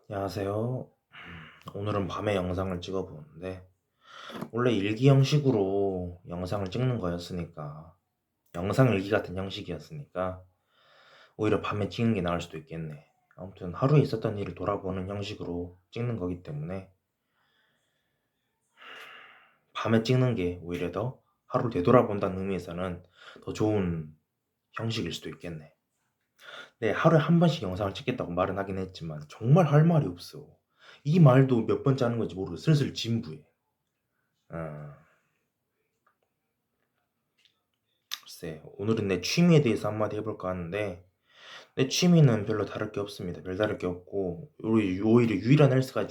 안녕하세요. 오늘은 밤에 영상을 찍어보는데 원래 일기 형식으로 영상을 찍는 거였으니까 영상 일기 같은 형식이었으니까 오히려 밤에 찍는 게 나을 수도 있겠네. 아무튼 하루에 있었던 일을 돌아보는 형식으로 찍는 거기 때문에 밤에 찍는 게 오히려 더 하루를 되돌아본다는 의미에서는 더 좋은 형식일 수도 있겠네. 네, 하루에 한 번씩 영상을 찍겠다고 말은 하긴 했지만 정말 할 말이 없어. 이 말도 몇 번째 하는 건지 모르고 슬슬 진부해. 어, 글쎄, 오늘은 내 취미에 대해서 한마디 해볼까 하는데, 내 취미는 별로 다를 게 없습니다. 별 다를 게 없고, 오히려 유일한 헬스가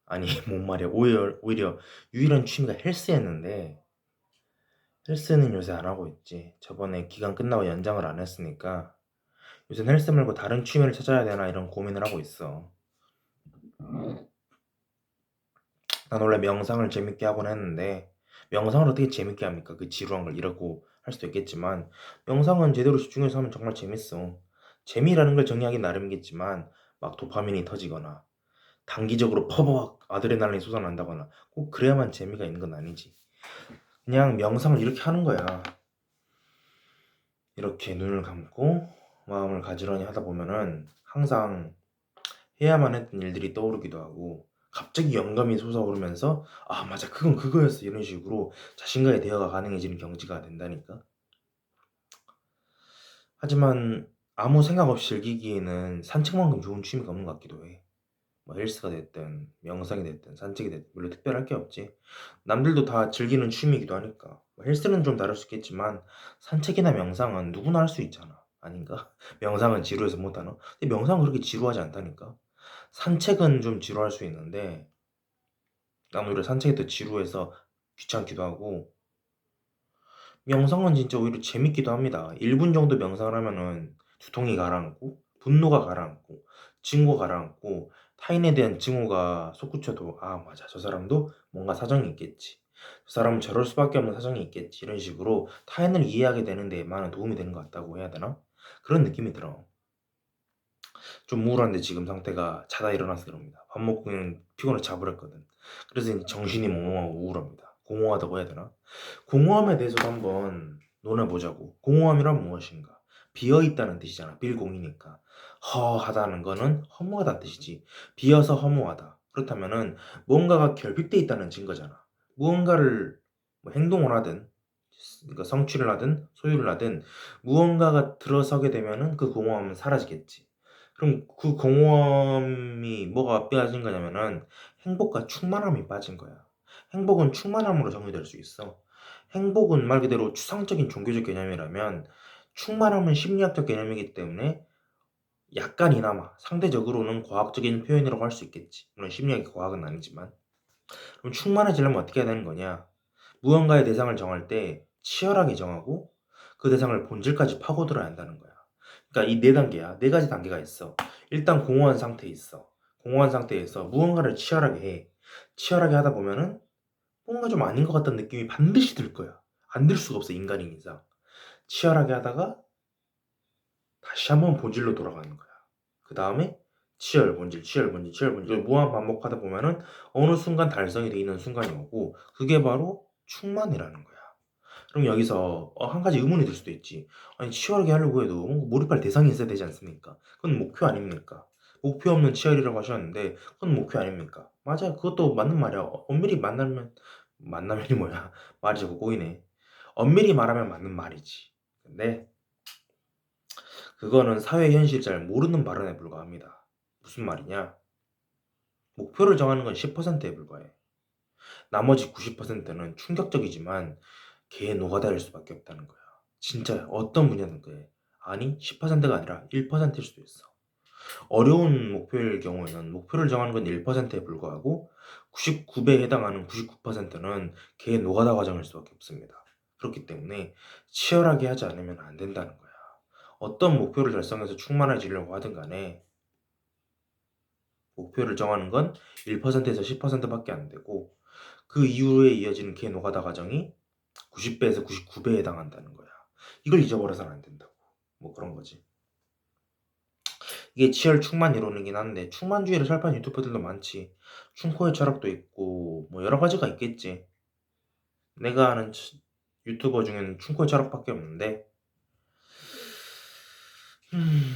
아니, 뭔 말이야. 오히려 유일한 취미가 헬스였는데, 헬스는 요새 안 하고 있지. 저번에 기간 끝나고 연장을 안 했으니까, 요새 헬스 말고 다른 취미를 찾아야 되나 이런 고민을 하고 있어. 난 원래 명상을 재밌게 하곤 했는데, 명상을 어떻게 재밌게 합니까? 그 지루한 걸 이러고 할 수도 있겠지만, 명상은 제대로 집중해서 하면 정말 재밌어. 재미라는 걸 정의하기 나름이겠지만, 막 도파민이 터지거나, 단기적으로 퍼벅 아드레날린이 솟아난다거나, 꼭 그래야만 재미가 있는 건 아니지. 그냥 명상을 이렇게 하는 거야. 이렇게 눈을 감고, 마음을 가지런히 하다 보면은, 항상 해야만 했던 일들이 떠오르기도 하고 갑자기 영감이 솟아오르면서 아 맞아 그건 그거였어 이런 식으로 자신과의 대화가 가능해지는 경지가 된다니까. 하지만 아무 생각 없이 즐기기에는 산책만큼 좋은 취미가 없는 것 같기도 해. 뭐 헬스가 됐든 명상이 됐든 산책이 됐든 별로 특별할 게 없지. 남들도 다 즐기는 취미이기도 하니까. 뭐 헬스는 좀 다를 수 있겠지만 산책이나 명상은 누구나 할 수 있잖아. 아닌가? 명상은 지루해서 못하나? 근데 명상은 그렇게 지루하지 않다니까. 산책은 좀 지루할 수 있는데 난 오히려 산책이 더 지루해서 귀찮기도 하고 명상은 진짜 오히려 재밌기도 합니다. 1분 정도 명상을 하면은 두통이 가라앉고 분노가 가라앉고 증오가 가라앉고 타인에 대한 증오가 솟구쳐도 아 맞아 저 사람도 뭔가 사정이 있겠지. 저 사람은 저럴 수밖에 없는 사정이 있겠지. 이런 식으로 타인을 이해하게 되는 데 많은 도움이 되는 것 같다고 해야 되나? 그런 느낌이 들어. 좀 우울한데 지금 상태가 자다 일어나서 그럽니다. 밥 먹고 그냥 피곤해 자버렸거든. 그래서 이제 정신이 몽롱하고 우울합니다. 공허하다고 해야 되나? 공허함에 대해서도 한번 논해보자고. 공허함이란 무엇인가? 비어있다는 뜻이잖아. 빌공이니까. 허하다는 거는 허무하다는 뜻이지. 비어서 허무하다. 그렇다면은 뭔가가 결핍돼 있다는 증거잖아. 무언가를 뭐 행동을 하든 그러니까 성취를 하든 소유를 하든 무언가가 들어서게 되면은 그 공허함은 사라지겠지. 그럼 그 공허함이 뭐가 빠진 거냐면은 행복과 충만함이 빠진 거야. 행복은 충만함으로 정의될 수 있어. 행복은 말 그대로 추상적인 종교적 개념이라면 충만함은 심리학적 개념이기 때문에 약간이나마 상대적으로는 과학적인 표현이라고 할 수 있겠지. 물론 심리학이 과학은 아니지만. 그럼 충만해지려면 어떻게 해야 되는 거냐? 무언가의 대상을 정할 때 치열하게 정하고 그 대상을 본질까지 파고들어야 한다는 거야. 그러니까 이 네 단계야. 네 가지 단계가 있어. 일단 공허한 상태에 있어. 공허한 상태에서 무언가를 치열하게 해. 치열하게 하다 보면은 뭔가 좀 아닌 것 같다는 느낌이 반드시 들 거야. 안 들 수가 없어, 인간인 이상. 치열하게 하다가 다시 한번 본질로 돌아가는 거야. 그 다음에 치열, 본질, 치열, 본질, 치열, 본질. 이걸 무한 반복하다 보면은 어느 순간 달성이 돼 있는 순간이 오고 그게 바로 충만이라는 거야. 그럼 여기서 한 가지 의문이 들 수도 있지. 아니 치열하게 하려고 해도 뭔가 몰입할 대상이 있어야 되지 않습니까? 그건 목표 아닙니까? 목표 없는 치열이라고 하셨는데 그건 목표 아닙니까? 맞아, 그것도 맞는 말이야. 엄밀히 만나면이 뭐야? 말이 자꾸 꼬이네. 엄밀히 말하면 맞는 말이지. 근데 그거는 사회 현실을 잘 모르는 발언에 불과합니다. 무슨 말이냐? 목표를 정하는 건 10%에 불과해. 나머지 90%는 충격적이지만 개의 노가다일 수밖에 없다는 거야. 진짜 어떤 분야든 그래. 아니 10%가 아니라 1%일 수도 있어. 어려운 목표일 경우에는 목표를 정하는 건 1%에 불과하고 99배에 해당하는 99%는 개의 노가다 과정일 수밖에 없습니다. 그렇기 때문에 치열하게 하지 않으면 안 된다는 거야. 어떤 목표를 달성해서 충만해지려고 하든 간에 목표를 정하는 건 1%에서 10%밖에 안 되고 그 이후에 이어지는 개 노가다 과정이 90배에서 99배에 해당한다는 거야. 이걸 잊어버려서는 안 된다고. 뭐 그런 거지. 이게 치열 충만 이론이긴 한데 충만주의를 설파하는 유튜버들도 많지. 충코의 철학도 있고 뭐 여러 가지가 있겠지. 내가 아는 유튜버 중에는 충코의 철학밖에 없는데 음,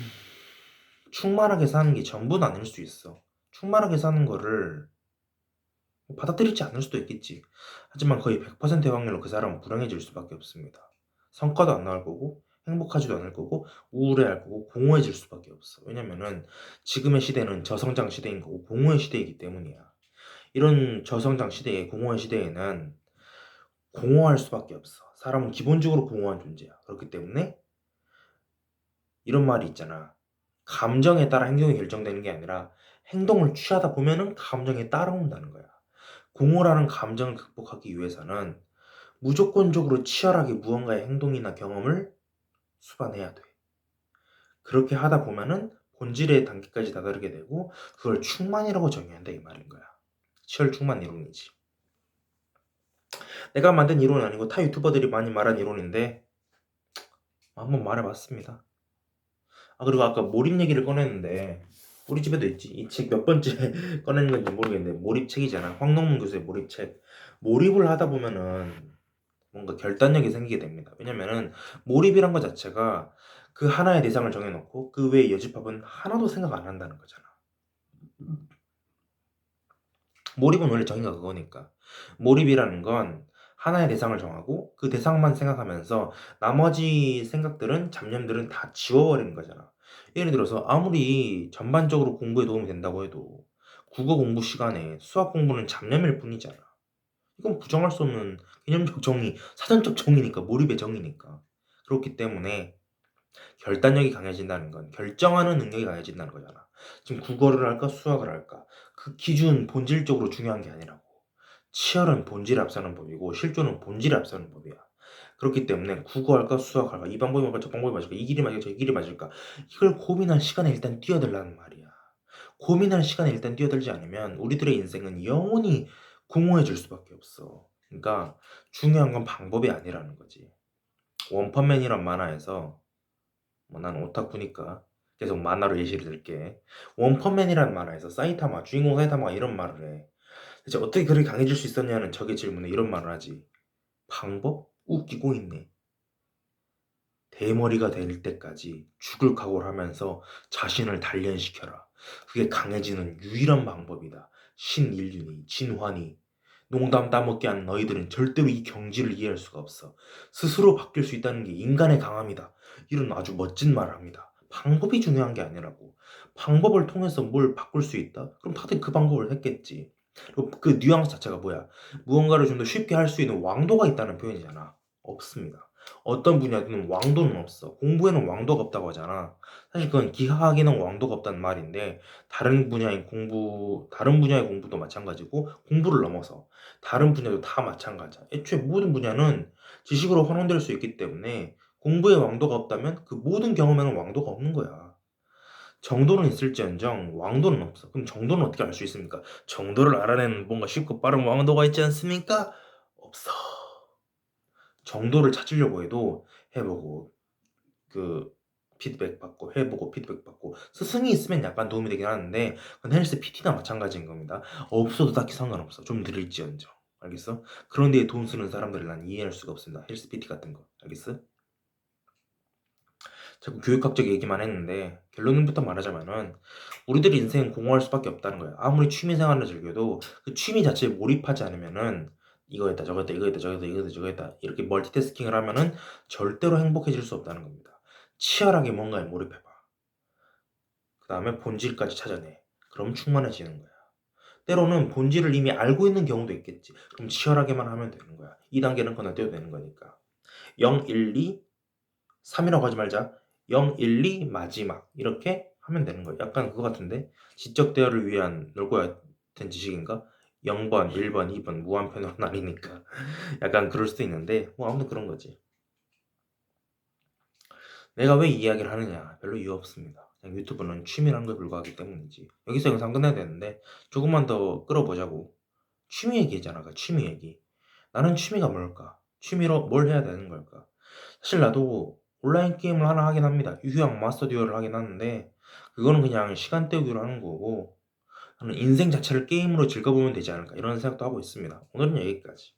충만하게 사는 게 전부는 아닐 수 있어. 충만하게 사는 거를 받아들이지 않을 수도 있겠지. 하지만 거의 100%의 확률로 그 사람은 불행해질 수밖에 없습니다. 성과도 안 나올 거고 행복하지도 않을 거고 우울해할 거고 공허해질 수밖에 없어. 왜냐면은 지금의 시대는 저성장 시대인 거고 공허의 시대이기 때문이야. 이런 저성장 시대에 공허의 시대에는 공허할 수밖에 없어. 사람은 기본적으로 공허한 존재야. 그렇기 때문에 이런 말이 있잖아. 감정에 따라 행동이 결정되는 게 아니라 행동을 취하다 보면은 감정에 따라온다는 거야. 공허라는 감정을 극복하기 위해서는 무조건적으로 치열하게 무언가의 행동이나 경험을 수반해야 돼. 그렇게 하다 보면은 본질의 단계까지 다다르게 되고 그걸 충만이라고 정의한다 이 말인 거야. 치열 충만 이론이지. 내가 만든 이론은 아니고 타 유튜버들이 많이 말한 이론인데 한번 말해봤습니다. 그리고 아까 몰입 얘기를 꺼냈는데 우리 집에도 있지. 이 책 몇 번째 꺼내는 건지 모르겠는데 몰입책이잖아. 황농문 교수의 몰입책. 몰입을 하다 보면은 뭔가 결단력이 생기게 됩니다. 왜냐면은 몰입이란 것 자체가 그 하나의 대상을 정해놓고 그 외의 여집합은 하나도 생각 안 한다는 거잖아. 몰입은 원래 정의가 그거니까. 몰입이라는 건 하나의 대상을 정하고 그 대상만 생각하면서 나머지 생각들은 잡념들은 다 지워버리는 거잖아. 예를 들어서 아무리 전반적으로 공부에 도움이 된다고 해도 국어 공부 시간에 수학 공부는 잡념일 뿐이잖아. 이건 부정할 수 없는 개념적 정의, 사전적 정의니까, 몰입의 정의니까. 그렇기 때문에 결단력이 강해진다는 건 결정하는 능력이 강해진다는 거잖아. 지금 국어를 할까 수학을 할까? 그 기준 본질적으로 중요한 게 아니라고. 치열은 본질에 앞서는 법이고 실존은 본질에 앞서는 법이야. 그렇기 때문에 국어 할까 수학 할까 이 방법이 맞을까 저 방법이 맞을까 이 길이 맞을까 저 길이 맞을까 이걸 고민할 시간에 일단 뛰어들라는 말이야. 고민할 시간에 일단 뛰어들지 않으면 우리들의 인생은 영원히 공허해질 수밖에 없어. 그러니까 중요한 건 방법이 아니라는 거지. 원펀맨이란 만화에서 뭐 난 오타쿠니까 계속 만화로 예시를 들게. 원펀맨이라는 만화에서 사이타마 주인공 사이타마가 이런 말을 해. 대체 어떻게 그렇게 강해질 수 있었냐는 적의 질문에 이런 말을 하지. 방법? 웃기고 있네. 대머리가 될 때까지 죽을 각오를 하면서 자신을 단련시켜라. 그게 강해지는 유일한 방법이다. 신인륜이, 진환이. 농담 따먹게 한 너희들은 절대로 이 경지를 이해할 수가 없어. 스스로 바뀔 수 있다는 게 인간의 강함이다. 이런 아주 멋진 말을 합니다. 방법이 중요한 게 아니라고. 방법을 통해서 뭘 바꿀 수 있다? 그럼 다들 그 방법을 했겠지. 그리고 그 뉘앙스 자체가 뭐야? 무언가를 좀 더 쉽게 할 수 있는 왕도가 있다는 표현이잖아. 없습니다. 어떤 분야에는 왕도는 없어. 공부에는 왕도가 없다고 하잖아. 사실 그건 기하학에는 왕도가 없다는 말인데 다른 분야의 공부도 마찬가지고 공부를 넘어서 다른 분야도 다 마찬가지야. 애초에 모든 분야는 지식으로 환원될 수 있기 때문에 공부에 왕도가 없다면 그 모든 경험에는 왕도가 없는 거야. 정도는 있을지언정 왕도는 없어. 그럼 정도는 어떻게 알 수 있습니까? 정도를 알아내는 뭔가 쉽고 빠른 왕도가 있지 않습니까? 없어. 정도를 찾으려고 해도 해보고 그 피드백 받고 해보고 피드백 받고 스승이 있으면 약간 도움이 되긴 하는데 그건 헬스 PT나 마찬가지인 겁니다. 없어도 딱히 상관없어. 좀 느릴지언정. 알겠어? 그런 데에 돈 쓰는 사람들을 난 이해할 수가 없습니다. 헬스 PT 같은 거. 알겠어? 자꾸 교육학적 얘기만 했는데 결론부터 말하자면은 우리들 인생은 공허할 수밖에 없다는 거야. 아무리 취미 생활을 즐겨도 그 취미 자체에 몰입하지 않으면은 이거 했다 저거 했다 이거 했다 저거 했다 이거 했다 저거 했다 이렇게 멀티태스킹을 하면은 절대로 행복해질 수 없다는 겁니다. 치열하게 뭔가에 몰입해봐. 그 다음에 본질까지 찾아내. 그럼 충만해지는 거야. 때로는 본질을 이미 알고 있는 경우도 있겠지. 그럼 치열하게만 하면 되는 거야. 2단계는 건너뛰어도 되는 거니까. 0, 1, 2, 3이라고 하지 말자. 0, 1, 2 마지막 이렇게 하면 되는 거예요. 약간 그거 같은데 지적 대화를 위한 놀고 된 지식인가? 0번, 1번, 2번 무한편으로 나뉘니까 약간 그럴 수도 있는데 뭐 아무튼 그런 거지. 내가 왜 이 이야기를 하느냐? 별로 이유 없습니다. 그냥 유튜브는 취미라는 걸 불과하기 때문이지. 여기서 영상 끝내야 되는데 조금만 더 끌어보자고. 취미 얘기잖아. 그 취미 얘기. 나는 취미가 뭘까? 취미로 뭘 해야 되는 걸까? 사실 나도 온라인 게임을 하나 하긴 합니다. 유휴학 마스터 듀얼을 하긴 하는데 그거는 그냥 시간 때우기로 하는 거고 저는 '인생 자체를 게임으로 즐겨보면 되지 않을까.' 이런 생각도 하고 있습니다. 오늘은 여기까지.